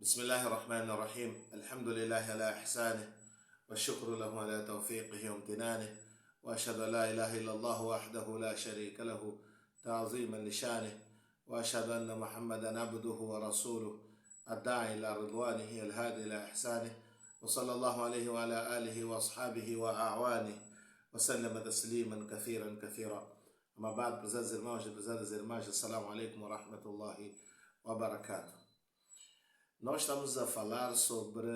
بسم الله الرحمن الرحيم. الحمد لله على إحسانه والشكر له على توفيقه وامتنانه، وأشهد أن لا إله إلا الله وحده لا شريك له تعظيما لشانه، وأشهد أن محمدا عبده ورسوله الداعي إلى رضوانه الهادي إلى إحسانه، وصلى الله عليه وعلى آله وأصحابه وأعوانه وسلم تسليما كثيرا كثيرا. أما بعد، prezados irmãos, assalamu alaikum wa rahmatullahi wa barakatuh. Nós estamos a falar sobre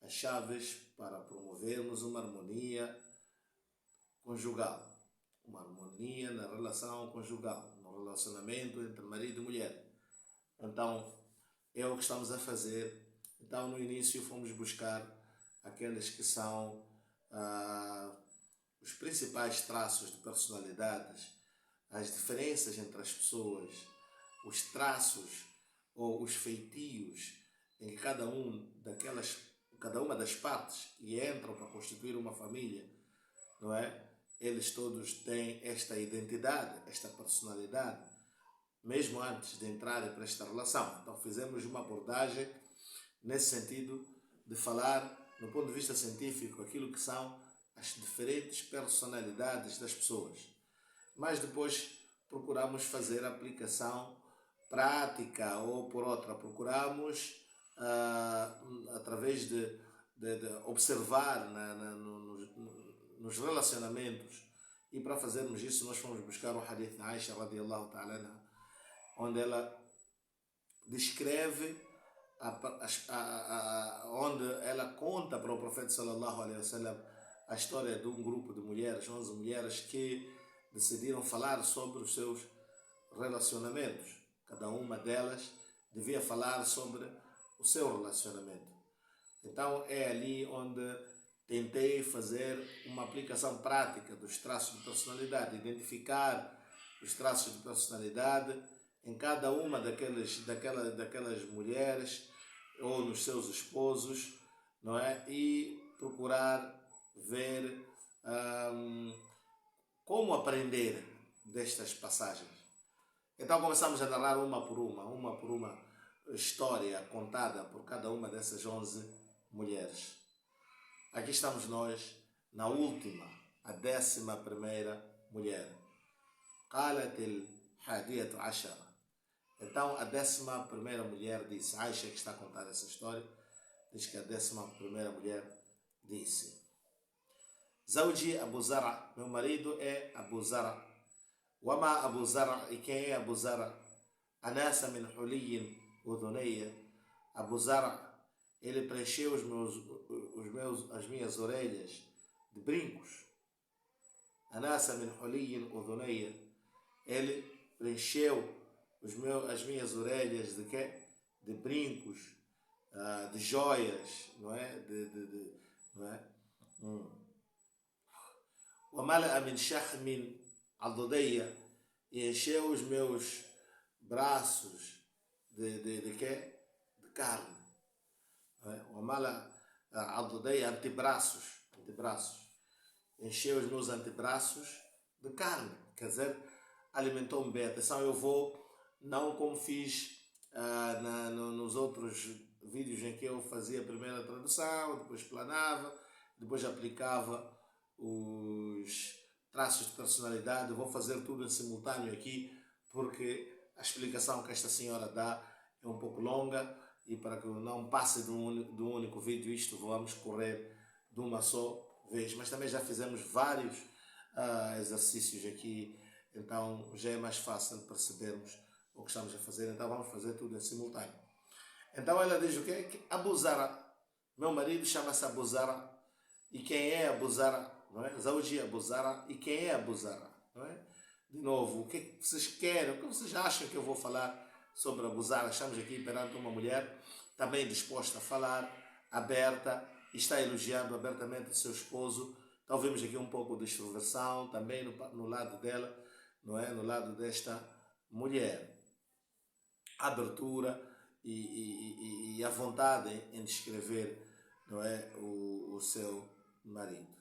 as chaves para promovermos uma harmonia conjugal, uma harmonia na relação conjugal, no relacionamento entre marido e mulher. Então, é o que estamos a fazer. Então, no início fomos buscar aqueles que são os principais traços de personalidades, as diferenças entre as pessoas, os traços ou os feitios em que cada uma das partes que entram para constituir uma família, não é? Eles todos têm esta identidade, esta personalidade, mesmo antes de entrarem para esta relação. Então fizemos uma abordagem nesse sentido de falar, no ponto de vista científico, aquilo que são as diferentes personalidades das pessoas. Mas depois procuramos fazer a aplicação prática ou por outra, procuramos através de observar nos relacionamentos, e para fazermos isso nós fomos buscar o hadith de Aisha radiallahu ta'ala anha, onde ela descreve onde ela conta para o profeta sallallahu alaihi wasallam a história de um grupo de mulheres, 11 mulheres que decidiram falar sobre os seus relacionamentos. Cada uma delas devia falar sobre o seu relacionamento. Então é ali onde tentei fazer uma aplicação prática dos traços de personalidade, identificar os traços de personalidade em cada uma daquelas mulheres ou nos seus esposos, não é? E procurar ver como aprender destas passagens. Então começamos a narrar uma por uma história contada por cada uma dessas 11 mulheres. Aqui estamos nós na última, a 11ª mulher. قالت الحادية عشرة. Então a 11ª mulher disse, Aisha, que está a contar essa história, diz que a 11ª mulher disse: Zawji Abu Zara, meu marido é Abu Zara. Wama Abu Zara, e quem é Abu Zara? Anasa min huliyin udhuneia. Abu Zara, ele preencheu as minhas orelhas de brincos. Anasa min huliyin udhuneia. Ele preencheu as minhas orelhas de quê? De brincos, de joias, não é? Não é? Wamala min shahmin aldodeia, e encheu os meus braços de quê? De carne. Wamala aldodeia, antebraços. Encheu os meus antebraços de carne, quer dizer, alimentou-me bem. Atenção, eu vou, não como fiz nos outros vídeos em que eu fazia a primeira tradução, depois planava, depois aplicava os traços de personalidade. Eu vou fazer tudo em simultâneo aqui, porque a explicação que esta senhora dá é um pouco longa, e para que não passe de um único vídeo isto, vamos correr de uma só vez. Mas também já fizemos vários exercícios aqui, então já é mais fácil percebermos o que estamos a fazer. Então vamos fazer tudo em simultâneo. Então ela diz o quê? Que Abu Zara, meu marido chama-se Abu Zara. E quem é Abu Zara? Não é? Zawji Abu Zara. E quem é Abu Zara? Não é? De novo, o que vocês querem? O que vocês acham que eu vou falar sobre Abu Zara? Estamos aqui perante uma mulher também disposta a falar, aberta, e está elogiando abertamente o seu esposo. Então vemos aqui um pouco de extroversão também no lado dela, não é? No lado desta mulher. Abertura e a vontade em descrever, não é? O seu marido.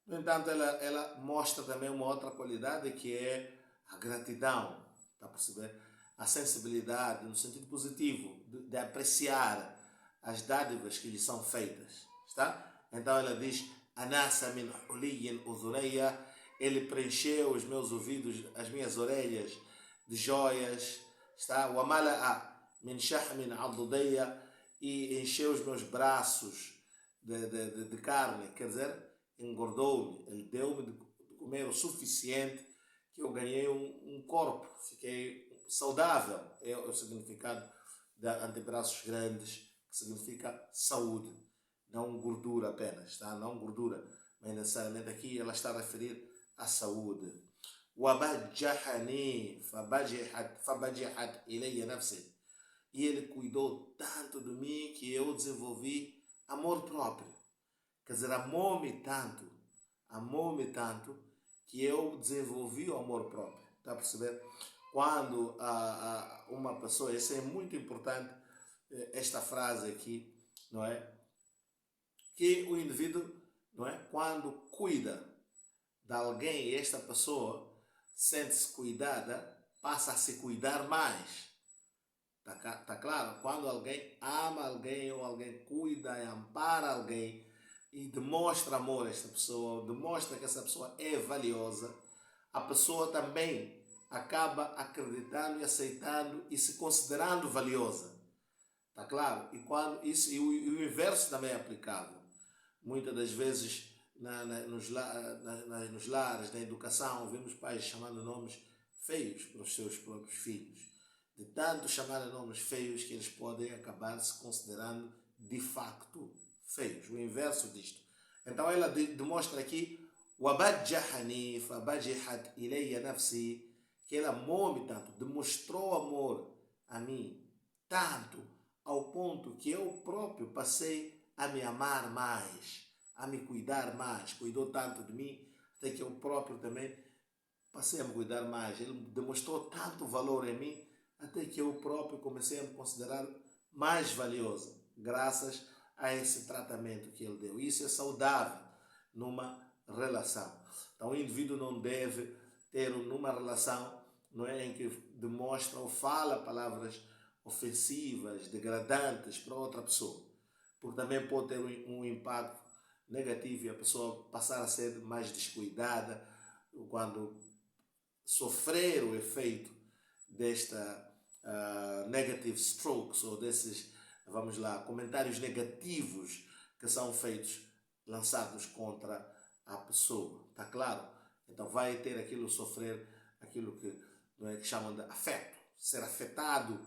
No entanto, ela mostra também uma outra qualidade, que é a gratidão. Está a perceber? a sensibilidade, no sentido positivo, de apreciar as dádivas que lhe são feitas. Está? Então ela diz, anasa min huliyin udhuneya, ele preencheu os meus ouvidos, as minhas orelhas de joias. Está? Wa mala'a min shahmin adudayya, e encheu os meus braços de carne, quer dizer, engordou-me, ele deu-me de comer o suficiente que eu ganhei um corpo, fiquei saudável, é o significado de antebraços grandes, que significa saúde, não gordura apenas, tá? Não gordura, mas necessariamente aqui ela está a referir à saúde. وَبَجَّحَنِي فَبَجِحَتْ إِلَيَّ نَفْسِي, e ele cuidou tanto de mim que eu desenvolvi amor próprio. Quer dizer, amou-me tanto que eu desenvolvi o amor próprio. Está a perceber? Quando uma pessoa, isso é muito importante, esta frase aqui, não é? Que o indivíduo, não é? Quando cuida de alguém, esta pessoa sente-se cuidada, passa a se cuidar mais. Tá claro? Quando alguém ama alguém ou alguém cuida e ampara alguém e demonstra amor a esta pessoa, demonstra que essa pessoa é valiosa, a pessoa também acaba acreditando e aceitando e se considerando valiosa. Tá claro? E quando isso, e o inverso também é aplicável. Muitas das vezes nos lares, na educação, vemos pais chamando nomes feios para os seus próprios filhos. De tanto chamar nomes feios que eles podem acabar se considerando de facto feios. O inverso disto. Então ela demonstra aqui وَبَجَّحَنِي فَبَجِحَتْ إِلَيَّ نَفْسِي, que ela amou-me tanto, demonstrou amor a mim tanto, ao ponto que eu próprio passei a me amar mais, a me cuidar mais. Cuidou tanto de mim até que eu próprio também passei a me cuidar mais. Ele demonstrou tanto valor em mim até que eu próprio comecei a me considerar mais valioso, graças a esse tratamento que ele deu. Isso é saudável numa relação. Então o indivíduo não deve ter numa relação, não é, em que demonstra ou fala palavras ofensivas, degradantes para outra pessoa, porque também pode ter um impacto negativo e a pessoa passar a ser mais descuidada quando sofrer o efeito desta negative strokes, ou desses, vamos lá, comentários negativos que são feitos, lançados contra a pessoa. Está claro? Então vai ter aquilo, sofrer aquilo que, não é, que chamam de afeto, ser afetado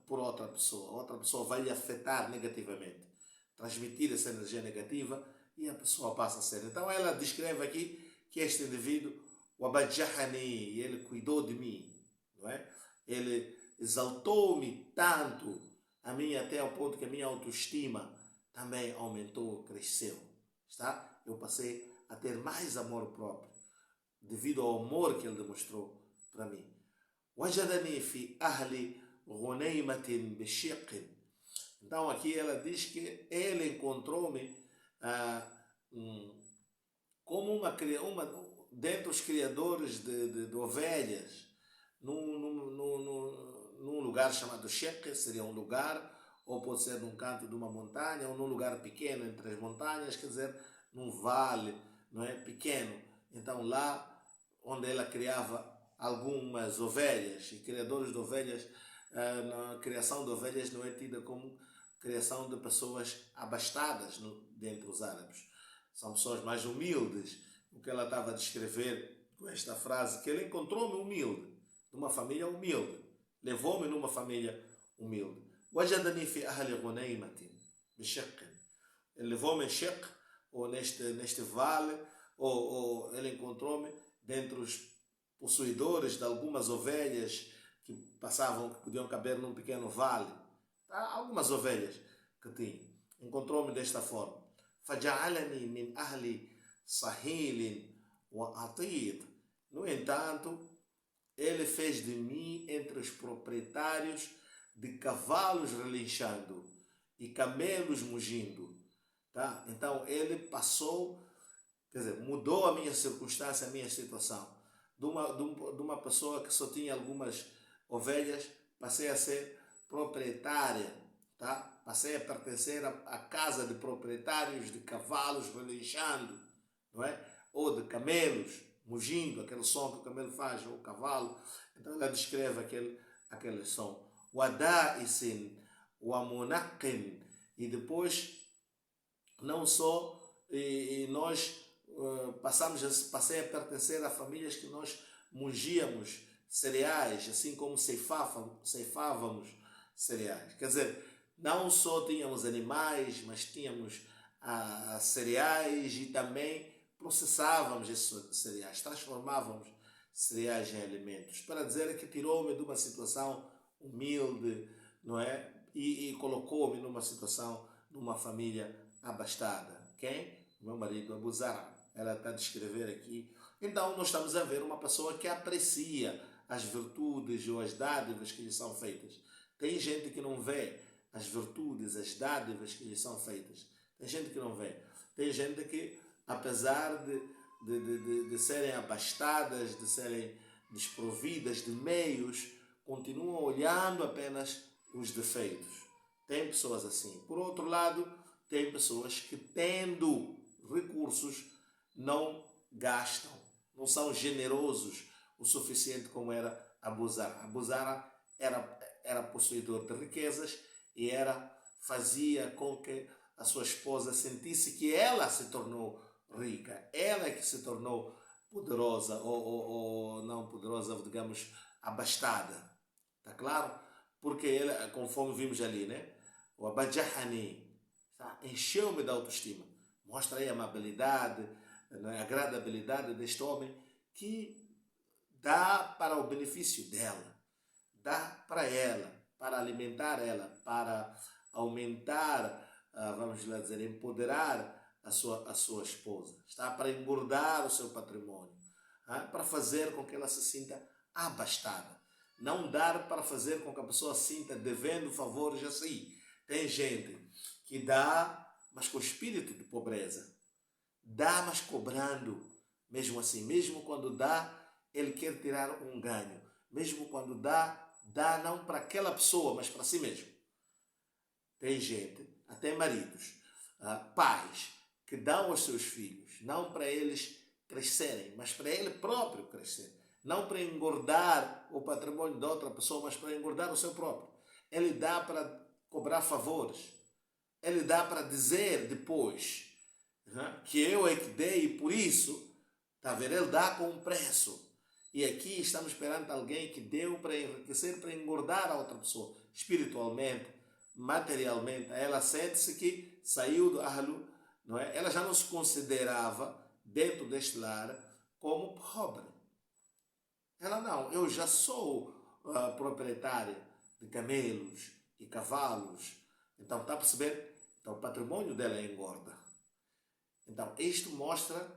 por outra pessoa vai lhe afetar negativamente, transmitir essa energia negativa e a pessoa passa a ser. Então ela descreve aqui que este indivíduo, o Abadjahani, ele cuidou de mim, não é? Ele exaltou-me tanto a mim até ao ponto que a minha autoestima também aumentou, cresceu. Está? Eu passei a ter mais amor próprio devido ao amor que ele demonstrou para mim. Wajadani fi ahli ghunaymatin bishiqin. Então aqui ela diz que ele encontrou-me como uma dentre os criadores de ovelhas, num lugar chamado Sheq, seria um lugar, ou pode ser num canto de uma montanha, ou num lugar pequeno entre as montanhas, quer dizer, num vale, não é, pequeno. Então lá onde ela criava algumas ovelhas, e criadores de ovelhas, a criação de ovelhas não é tida como criação de pessoas abastadas dentre os árabes. São pessoas mais humildes. O que ela estava a descrever com esta frase, que ele encontrou-me humilde, de uma família humilde, levou-me numa família humilde. Wajadani fi ahli ghunaymatin bishiqin. Ele levou-me em Sheq, ou neste vale, ou ele encontrou-me dentre os possuidores de algumas ovelhas que passavam, que podiam caber num pequeno vale. Algumas ovelhas que tinha. Encontrou-me desta forma. فَجَعَلَنِي مِنْ أَهْلِ صَهِيلٍ وَأَطِيدٍ. No entanto, ele fez de mim entre os proprietários de cavalos relinchando e camelos mugindo. Tá? Então ele passou, quer dizer, mudou a minha circunstância, a minha situação. De uma pessoa que só tinha algumas ovelhas, passei a ser proprietária, tá? Passei a pertencer à casa de proprietários de cavalos relinchando, não é? Ou de camelos mugindo, aquele som que o camelo faz, ou o cavalo. Então ela descreve aquele som. Wadaisin, wamunakin. E depois, não só, nós passei a pertencer a famílias que nós mungíamos cereais, assim como ceifávamos cereais. Quer dizer, não só tínhamos animais, mas tínhamos cereais e também processávamos esses cereais, transformávamos cereais em alimentos. Para dizer que tirou-me de uma situação humilde, não é? E colocou-me numa situação, numa família abastada. Quem? Meu marido, Abu Zara. Ela está a descrever aqui. Então, nós estamos a ver uma pessoa que aprecia as virtudes ou as dádivas que lhe são feitas. Tem gente que não vê as virtudes, as dádivas que lhe são feitas. Tem gente que não vê. Tem gente que, apesar de serem abastadas, de serem desprovidas de meios, continuam olhando apenas os defeitos. Tem pessoas assim. Por outro lado, tem pessoas que, tendo recursos, não gastam, não são generosos o suficiente como era Abu Zara. Abu Zara era possuidor de riquezas e fazia com que a sua esposa sentisse que ela se tornou rica, ela é que se tornou poderosa, ou não poderosa, digamos, abastada. Está claro? Porque ele, conforme vimos ali, né? O Abajahani encheu-me de autoestima. Mostra aí a amabilidade, a agradabilidade deste homem que dá para o benefício dela, dá para ela, para alimentar ela, para aumentar, vamos lá dizer, empoderar a sua esposa. Está para engordar o seu patrimônio, para fazer com que ela se sinta abastada. Não dar para fazer com que a pessoa se sinta devendo favores assim. Tem gente que dá, mas com espírito de pobreza. Dá, mas cobrando. Mesmo assim, mesmo quando dá, ele quer tirar um ganho. Mesmo quando dá não para aquela pessoa, mas para si mesmo. Tem gente, até maridos, pais, que dão aos seus filhos, não para eles crescerem, mas para ele próprio crescer. Não para engordar o patrimônio de outra pessoa, mas para engordar o seu próprio. Ele dá para cobrar favores. Ele dá para dizer depois que eu é que dei e por isso, está a ver, ele dá com um preço. E aqui estamos perante alguém que deu para enriquecer, para engordar a outra pessoa, espiritualmente, materialmente. Ela sente-se que saiu do ahlu, não é? Ela já não se considerava, dentro deste lar, como pobre. Ela não, eu já sou proprietária de camelos e cavalos. Então, está a perceber? Então, o patrimônio dela engorda. Então, isto mostra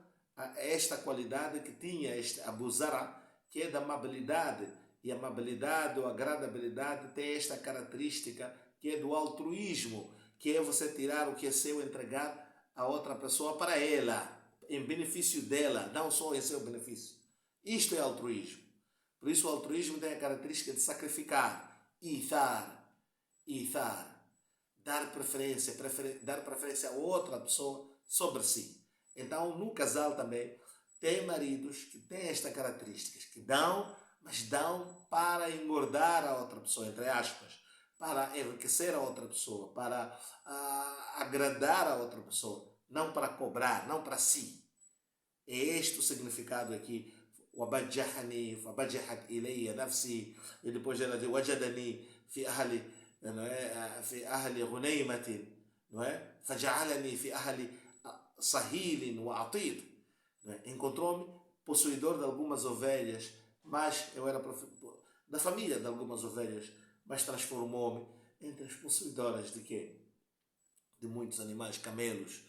esta qualidade que tinha este Abu Zara, que é da amabilidade. E a amabilidade ou agradabilidade tem esta característica que é do altruísmo, que é você tirar o que é seu e entregar a outra pessoa para ela, em benefício dela, não só em seu benefício. Isto é altruísmo. Por isso o altruísmo tem a característica de sacrificar, dar preferência a outra pessoa sobre si. Então, no casal também, tem maridos que têm esta característica, que dão, mas dão para engordar a outra pessoa, entre aspas, para enriquecer a outra pessoa, para agradar a outra pessoa, não para cobrar, não para si. É este o significado aqui. وَبَجَّحَنِي فَبَجَّحَتْ إِلَيَّ نَفْسِي. E depois ela diz وَجَدَنِي في أهل غنيمة, não é? فَجَعَلَنِي في أهل صَهِيلٍ وَعَطِيرٍ. Encontrou-me possuidor de algumas ovelhas, mas eu era da família de algumas ovelhas, mas transformou-me entre as possuidoras de quê? De muitos animais, camelos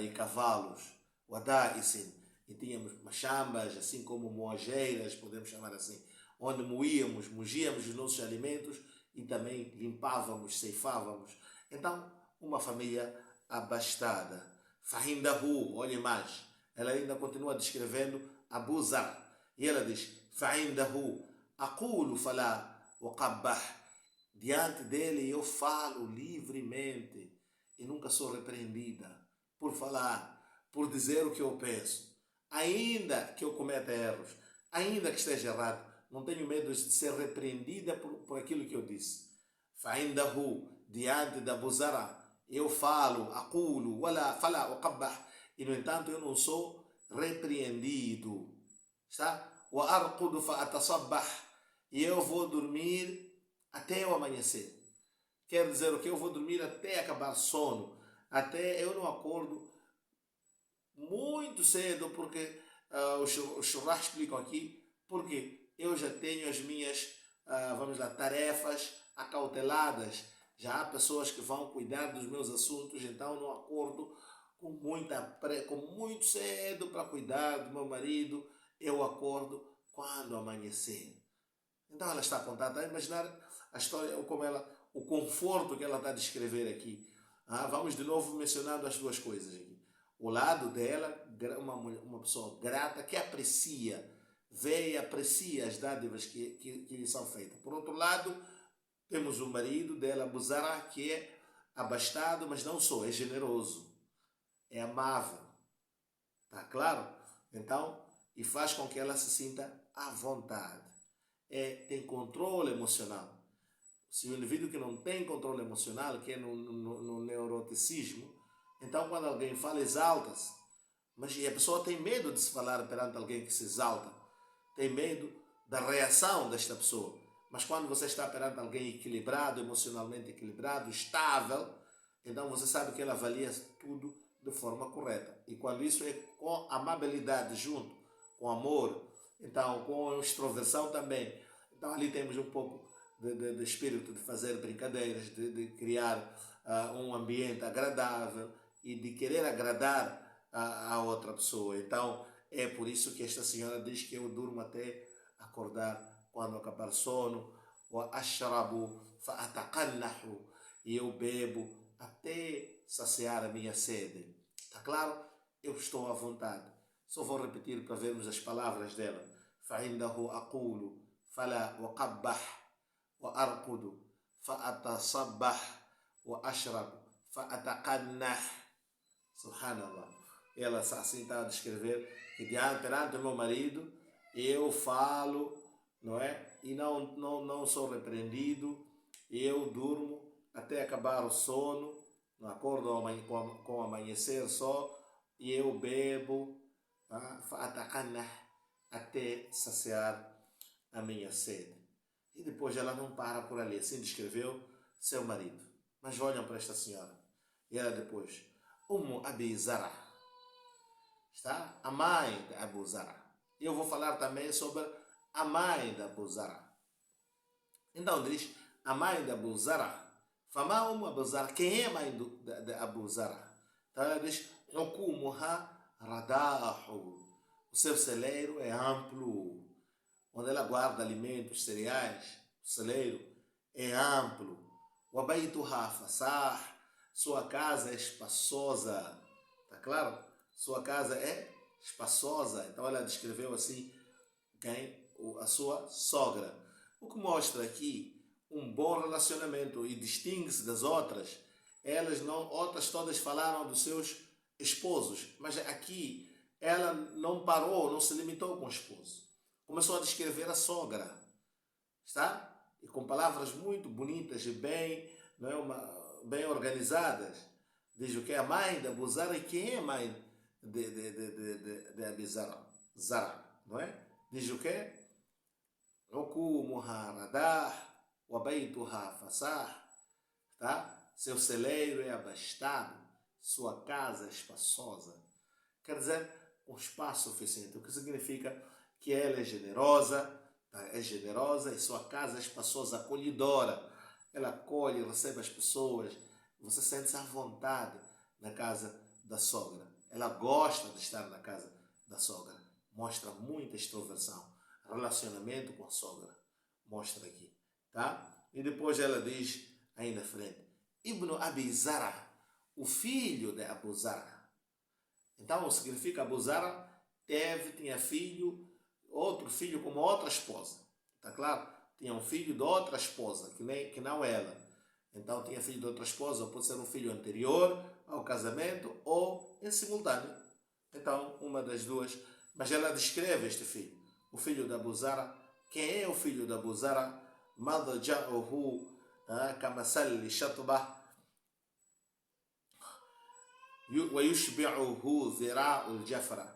e cavalos, wadaisin, e tínhamos machambas, assim como moageiras, podemos chamar assim, onde mungíamos os nossos alimentos e também limpávamos, ceifávamos. Então, uma família abastada. Fahindahu, olhe mais, ela ainda continua descrevendo Abu Zar, e ela diz, Fahindahu, aqulu fala uqabbah. Diante dele eu falo livremente e nunca sou repreendida por falar, por dizer o que eu penso. Ainda que eu cometa erros, ainda que esteja errado, não tenho medo de ser repreendida por aquilo que eu disse. فعنده, diante da Abu Zara, eu falo, aqulo, wala fala uqabbah, e no entanto eu não sou repreendido. Está? وأرقد فأتصبح, e eu vou dormir até o amanhecer. Quer dizer o que? Eu vou dormir até acabar sono, até eu não acordo muito cedo, porque os churrascos explicam aqui, porque eu já tenho as minhas, vamos lá, tarefas acauteladas. Já há pessoas que vão cuidar dos meus assuntos, então eu não acordo com muito cedo para cuidar do meu marido. Eu acordo quando amanhecer. Então ela está a contar, está a imaginar a história, o conforto que ela está a descrever aqui. Vamos de novo mencionando as duas coisas aqui. O lado dela, uma pessoa grata que aprecia, vê e aprecia as dádivas que lhe são feitas. Por outro lado, temos o marido dela, Abu Zara, que é abastado, mas não só, é generoso, é amável. Está claro? Então, e faz com que ela se sinta à vontade. Tem controle emocional. Se o indivíduo que não tem controle emocional, que é no neuroticismo, então quando alguém fala, exalta-se. Mas a pessoa tem medo de se falar perante alguém que se exalta. Tem medo da reação desta pessoa. Mas quando você está perante alguém equilibrado, emocionalmente equilibrado, estável, então você sabe que ele avalia tudo de forma correta. E quando isso é com amabilidade junto, com amor, então com extroversão também. Então ali temos um pouco de espírito de fazer brincadeiras, de criar um ambiente agradável e de querer agradar a outra pessoa. Então é por isso que esta senhora diz que eu durmo até acordar quando acabar sono. وأشرب فأتقنح, e eu bebo até saciar a minha sede. Está claro? Eu estou à vontade. Só vou repetir para vermos as palavras dela. فعنده أقول فلا أقبح وأرقد فأتصبح وأشرب فأتقنح. Subhanallah. Ela assim está a descrever que perante o meu marido eu falo, não é? E não sou repreendido, eu durmo até acabar o sono, não acordo com o amanhecer só, e eu bebo até saciar a minha sede. E depois ela não para por ali, assim descreveu seu marido. Mas olham para esta senhora, e ela depois, Abi Zara, está? A mãe de Abu Zara. Eu vou falar também sobre a mãe de Abu Zara. Então diz, a mãe de Abu Zara. Fama Abu Zara. Quem é a mãe de Abu Zara? Então ela diz, Hukumuha Radahu. O seu celeiro é amplo. Onde ela guarda alimentos, cereais, o celeiro é amplo. Wabaituha Fasah. Sua casa é espaçosa. Está claro? Sua casa é espaçosa. Então ela descreveu assim a sua sogra. O que mostra aqui um bom relacionamento e distingue-se das outras. Outras todas falaram dos seus esposos, mas aqui ela não parou, não se limitou com o esposo. Começou a descrever a sogra, está? E com palavras muito bonitas e bem organizadas. Diz o que é a mãe de Abu Zara e quem é a mãe de Abi Zara, não é? Diz o que? Hukumuha radah wa baituha fasah, tá? Seu celeiro é abastado, sua casa é espaçosa. Quer dizer, um espaço suficiente, o que significa que ela é generosa, tá? É generosa e sua casa é espaçosa, acolhedora. Ela acolhe, recebe as pessoas, você sente-se à vontade na casa da sogra. Ela gosta de estar na casa da sogra, mostra muita extroversão. Relacionamento com a sogra, mostra aqui, tá? E depois ela diz aí na frente, Ibn Abi Zara, o filho de Abu Zara. Então significa Abu Zara tinha outro filho com outra esposa, tá claro? tinha um filho de outra esposa, que não ela. Então tinha filho de outra esposa, pode ser um filho anterior ao casamento ou em simultâneo. Então, uma das duas. Mas ela descreve este filho, o filho da Abu Zara. Quem é o filho da Abu Zara? Madja'uhu kamasali shatbah wa yushbi'uhu zira'ul jafra.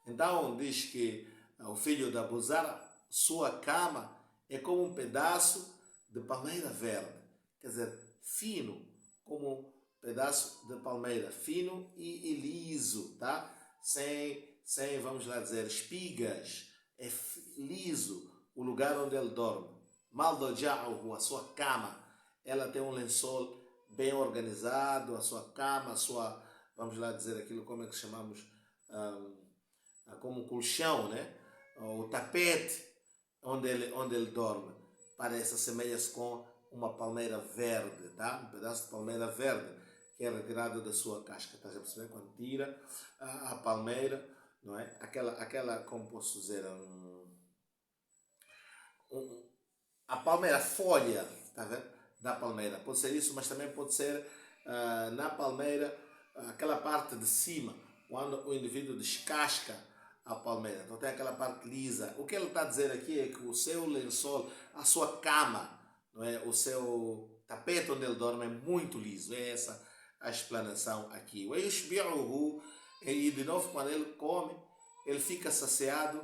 Então diz que o filho da Abu Zara, sua cama é como um pedaço de palmeira verde. Quer dizer, fino, como um pedaço de palmeira, fino e liso, tá? Sem, vamos lá dizer, espigas. É liso o lugar onde ele dorme. Maldoja'uhu, a sua cama, ela tem um lençol bem organizado, a sua cama, a sua, vamos lá dizer aquilo, como é que chamamos, como um colchão, né? O tapete onde ele dorme, parece, assemelha-se com uma palmeira verde, tá? Um pedaço de palmeira verde que é retirado da sua casca, estás a perceber? Quando tira a palmeira, não é? Aquela, como posso dizer, a palmeira, a folha, tá vendo? Da palmeira, pode ser isso, mas também pode ser na palmeira, aquela parte de cima, quando o indivíduo descasca a palmeira, então tem aquela parte lisa. O que ele está a dizer aqui é que o seu lençol, a sua cama, não é? O seu tapete onde ele dorme é muito liso. É essa a explanação aqui. E de novo, quando ele come, ele fica saciado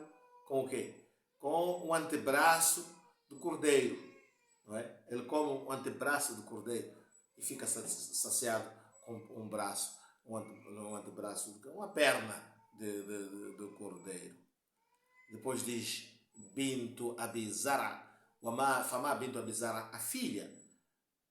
com o quê? Com o antebraço do cordeiro. Não é? Ele come o antebraço do cordeiro e fica saciado com um braço, um antebraço, uma perna do cordeiro. Depois diz Bintu Abi Zara, Fama Bintu Abi Zara, a filha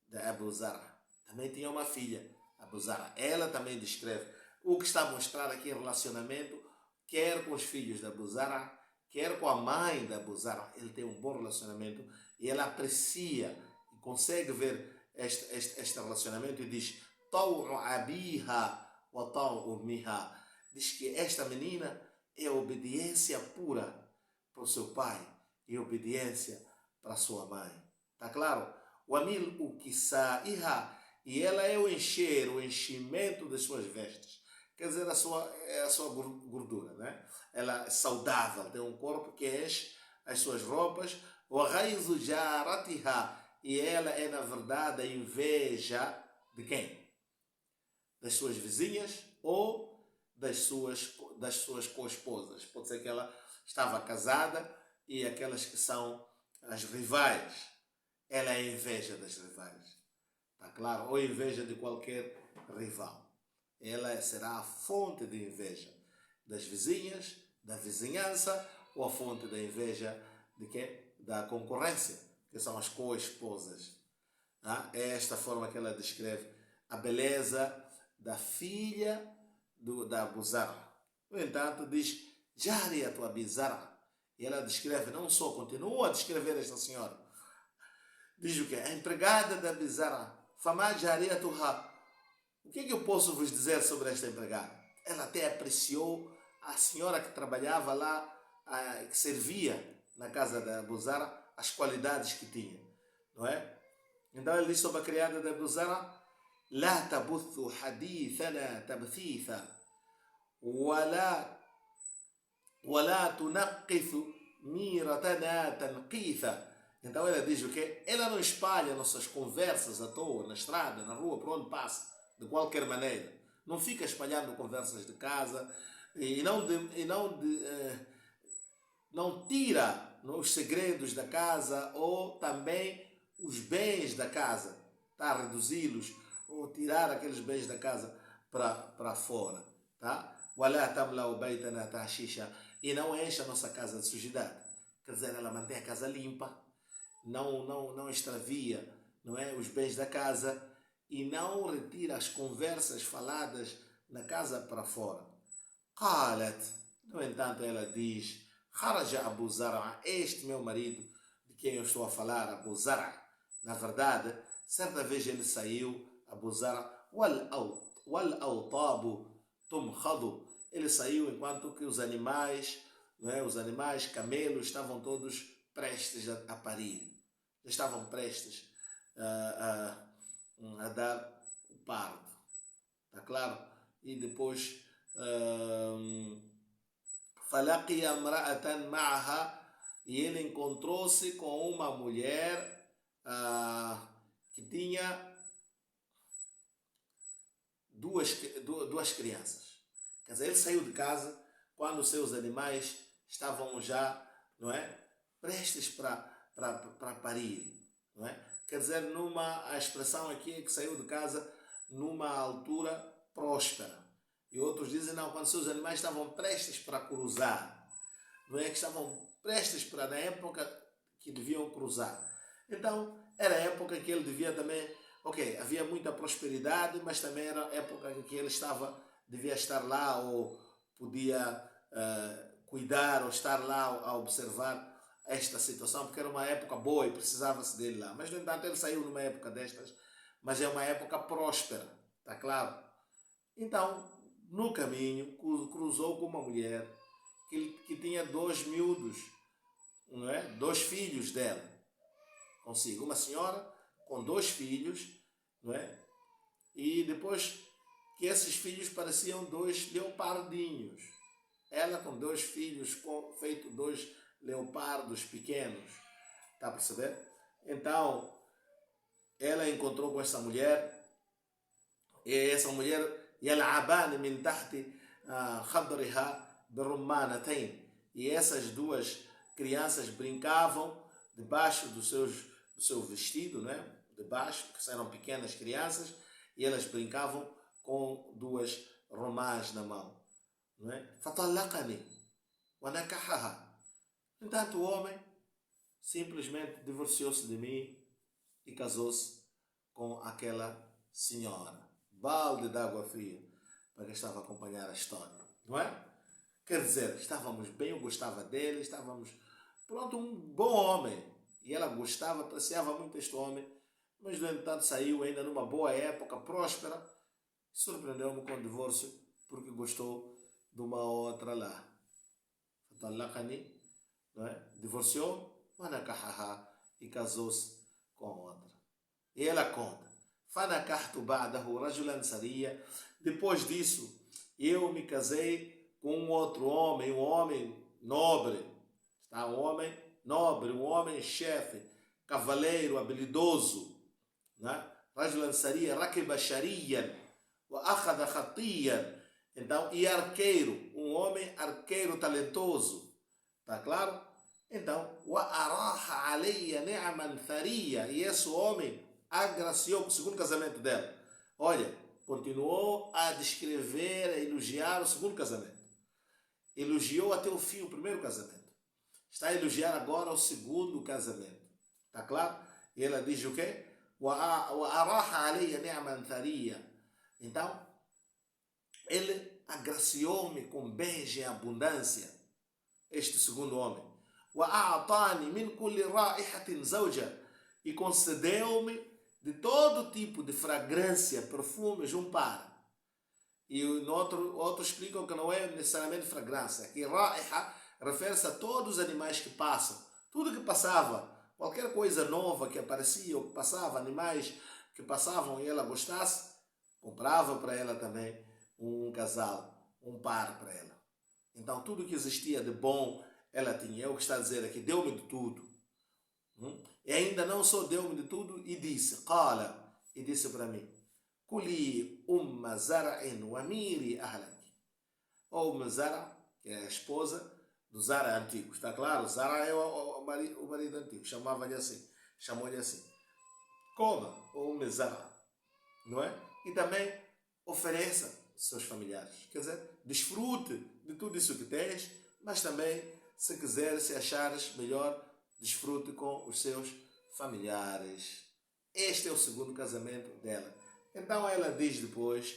de Abu Zara. Também tinha uma filha, Abu Zara. Ela também descreve o que está a mostrar aqui em relacionamento, quer com os filhos de Abu Zara, quer com a mãe de Abu Zara. Ele tem um bom relacionamento e ela aprecia e consegue ver este relacionamento e diz Taw'u abiha wa ta'u ummiha. Diz que esta menina é obediência pura para o seu pai e obediência para a sua mãe. Está claro? O amil o kisaiha, e ela é o enchimento das suas vestes. Quer dizer, a sua gordura, né? Ela é saudável, tem um corpo que enche as suas roupas. O raizu jaratiha, e ela é, na verdade, a inveja de quem? Das suas vizinhas ou das suas co-esposas. Pode ser que ela estava casada e aquelas que são as rivais, ela é a inveja das rivais. Está claro? Ou inveja de qualquer rival. Ela será a fonte de inveja das vizinhas, da vizinhança, ou a fonte da inveja de quê? Da concorrência, que são as co-esposas. É esta forma que ela descreve a beleza da filha da Abu Zara. No entanto, diz Jariyatu Abi Zara. E ela descreve, não só, continua a descrever esta senhora. Diz o quê? A empregada da Abi Zara. Fama Jariyatuha. O que eu posso vos dizer sobre esta empregada? Ela até apreciou a senhora que trabalhava lá, que servia na casa da Abu Zara, as qualidades que tinha. Não é? Então ele diz sobre a criada da Abu Zara: لا تبث حديثنا تبثيثا ولا تنقث ميرتنا تنقيثا. Então ela diz o quê? Ela não espalha nossas conversas à toa, na estrada, na rua, por onde passa, de qualquer maneira. Não fica espalhando conversas de casa e não tira os segredos da casa ou também os bens da casa. Está a reduzi-los ou tirar aqueles bens da casa para fora. Tá? E não enche a nossa casa de sujidade. Quer dizer, ela mantém a casa limpa, não extravia, não é, os bens da casa e não retira as conversas faladas na casa para fora. قالت, no entanto, ela diz: Kharaja Abu Zara, este meu marido de quem eu estou a falar, Abu Zara. Na verdade, certa vez ele saiu, Abu Zara, wal autabu tumkhadu. Ele saiu enquanto que os animais, não é, os animais, camelos, estavam todos prestes a parir. já estavam prestes a dar o parto. Está claro? E depois فَلَقِيَ امْرَأَةً مَعَهَا, e ele encontrou-se com uma mulher que tinha duas crianças. Quer dizer, ele saiu de casa quando os seus animais estavam já, não é, prestes para parir, não é? Quer dizer, a expressão aqui é que saiu de casa numa altura próspera. E outros dizem, não, quando seus animais estavam prestes para cruzar, não é, que estavam prestes para, na época que deviam cruzar. Então, era a época que ele devia também, ok, havia muita prosperidade, mas também era a época em que ele devia estar lá, ou podia cuidar, ou estar lá a observar esta situação, porque era uma época boa e precisava-se dele lá. Mas, no entanto, ele saiu numa época destas, mas é uma época próspera, está claro? Então, no caminho, cruzou com uma mulher que tinha 2 miúdos, não é? 2 filhos dela consigo. Uma senhora com 2 filhos, não é? E depois que esses filhos pareciam 2 leopardinhos. Ela com 2 filhos, feito 2 leopardos pequenos. Está a perceber? Então, ela encontrou com essa mulher, e essa mulher يلعبان من تحت خضرها برمانتين, e essas 2 crianças brincavam debaixo do seu vestido, né? Debaixo, que eram pequenas crianças, e elas brincavam com 2 romãs na mão, não é? فطلقني ونكحها. Entanto, o homem simplesmente divorciou-se de mim e casou-se com aquela senhora. Balde de água fria para quem estava a acompanhar a história, não é? Quer dizer, estávamos bem, eu gostava dele, estávamos, pronto, um bom homem. E ela gostava, apreciava muito este homem, mas, no entanto, saiu ainda numa boa época, próspera, e surpreendeu-me com o divórcio, porque gostou de uma outra lá. Não é? Divorciou, e casou-se com outra. E ela conta, depois disso, eu me casei com um outro homem, um homem nobre, tá? Um homem nobre, um homem chefe, cavaleiro, habilidoso, né? رجلا سريا ركب شريا وأخذ خطيا. Então, e arqueiro, um homem arqueiro talentoso, tá claro? Então, وأراح علي نعما ثريا, e esse homem agraciou o segundo casamento dela. Olha, continuou a descrever, a elogiar o segundo casamento. Elogiou até o fim o primeiro casamento. Está a elogiar agora o segundo casamento. Está claro? E ela diz o quê? Então, ele agraciou-me com bens em abundância, este segundo homem. E concedeu-me de todo tipo de fragrância, perfumes, um par. E outros explicam que não é necessariamente fragrância. Que ra'iha refere-se a todos os animais que passam. Tudo que passava, qualquer coisa nova que aparecia ou que passava, animais que passavam e ela gostasse, comprava para ela também um casal, um par para ela. Então tudo que existia de bom ela tinha. É o que está a dizer aqui, deu-me de tudo. E ainda não só deu-me de tudo, e disse, e disse para mim, Kuli zara'in wa miri ahlak. Ou Zara, que é a esposa do Zara antigo. Está claro? Zara é o marido antigo. Chamava-lhe assim. Chamou-lhe assim. Coma, ou Zara. Não é? E também ofereça seus familiares. Quer dizer, desfrute de tudo isso que tens, mas também, se quiser, se achares melhor, desfrute com os seus familiares. Este é o segundo casamento dela. Então ela diz depois,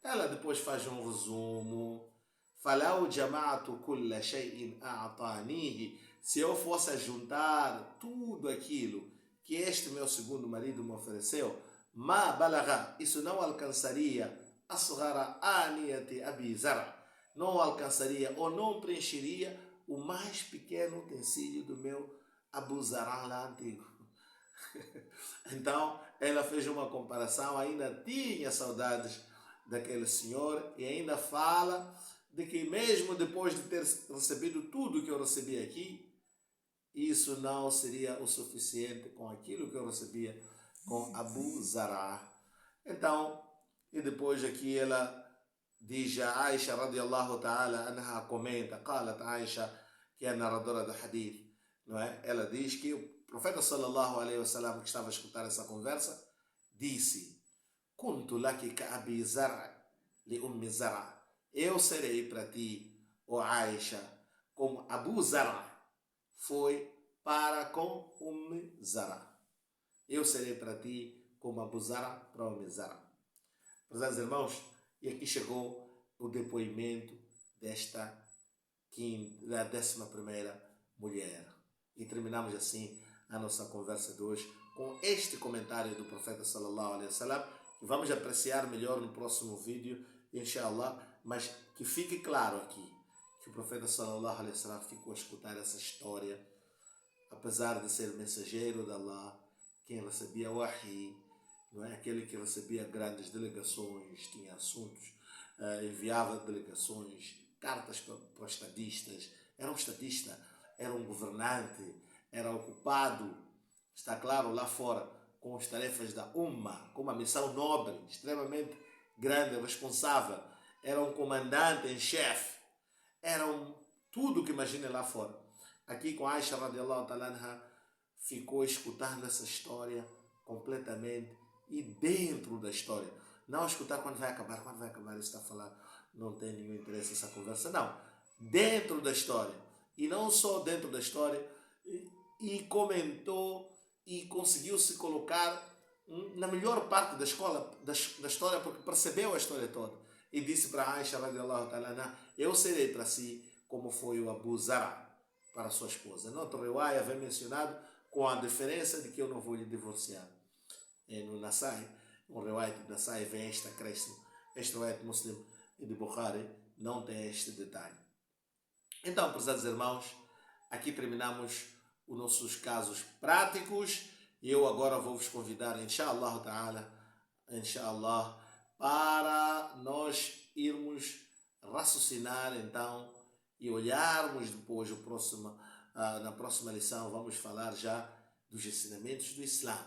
ela depois faz um resumo. Se eu fosse juntar tudo aquilo que este meu segundo marido me ofereceu, isso não alcançaria não alcançaria ou não preencheria o mais pequeno utensílio do meu Abu Zará lá antigo. Então, ela fez uma comparação, ainda tinha saudades daquele senhor e ainda fala de que mesmo depois de ter recebido tudo que eu recebi aqui, isso não seria o suficiente com aquilo que eu recebia com Abu Zará. Então, e depois aqui ela diz a Aisha radiallahu ta'ala anha comenta, قالت Aisha, que é a narradora do hadith, não é? Ela diz que o profeta sallallahu alaihi wasallam, que estava a escutar essa conversa, disse: "Kuntu laki ka Abi Zar'a li Ummi Zar'a." Eu serei para ti, ó Aisha, como Abu Zar'a foi para com Zar'a. Eu serei para ti como Abu Zar'a para Zar'a. Prezados irmãos, e aqui chegou o depoimento da 11ª mulher. E terminamos assim a nossa conversa de hoje com este comentário do profeta sallallahu alaihi wasallam, que vamos apreciar melhor no próximo vídeo, inshallah, mas que fique claro aqui que o profeta sallallahu alaihi wasallam ficou a escutar essa história, apesar de ser mensageiro de Allah, quem recebia o wahi, não é? Aquele que recebia grandes delegações, tinha assuntos, enviava delegações, cartas para os estadistas, era um estadista, era um governante, era ocupado, está claro, lá fora, com as tarefas da Umma, com uma missão nobre, extremamente grande, responsável, era um comandante em chefe, era tudo que imagina lá fora. Aqui com Aisha radiallahu ta'ala anha, ficou escutando essa história completamente e dentro da história. Não escutar quando vai acabar, isso está a falar, não tem nenhum interesse essa conversa, não. Dentro da história. E não só dentro da história, e comentou e conseguiu se colocar na melhor parte da história, porque percebeu a história toda. E disse para Aisha radiallahu ta'ala, eu serei para si como foi o Abu Zar'a para sua esposa. No outro riwaya vem mencionado com a diferença de que eu não vou lhe divorciar. No Nasai, um riwayat de Nasai vem este acréscimo. Este riwayat Muslim e de Bukhari não tem este detalhe. Então, prezados irmãos, aqui terminamos os nossos casos práticos. E eu agora vou-vos convidar, inshallah ta'ala, para nós irmos raciocinar então e olharmos depois na próxima lição. Vamos falar já dos ensinamentos do Islã,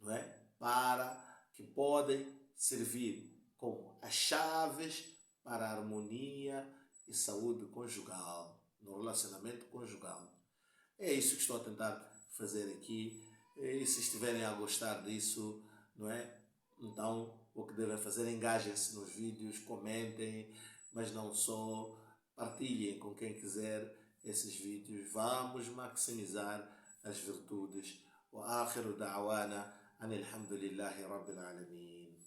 não é? Para que podem servir como as chaves para a harmonia e saúde conjugal, no relacionamento conjugal. É isso que estou a tentar fazer aqui. E se estiverem a gostar disso, não é? Então, o que devem fazer é engajem-se nos vídeos, comentem, mas não só, partilhem com quem quiser esses vídeos. Vamos maximizar as virtudes. Wa akhiru da'wana anil hamdulillahi rabbil alamin.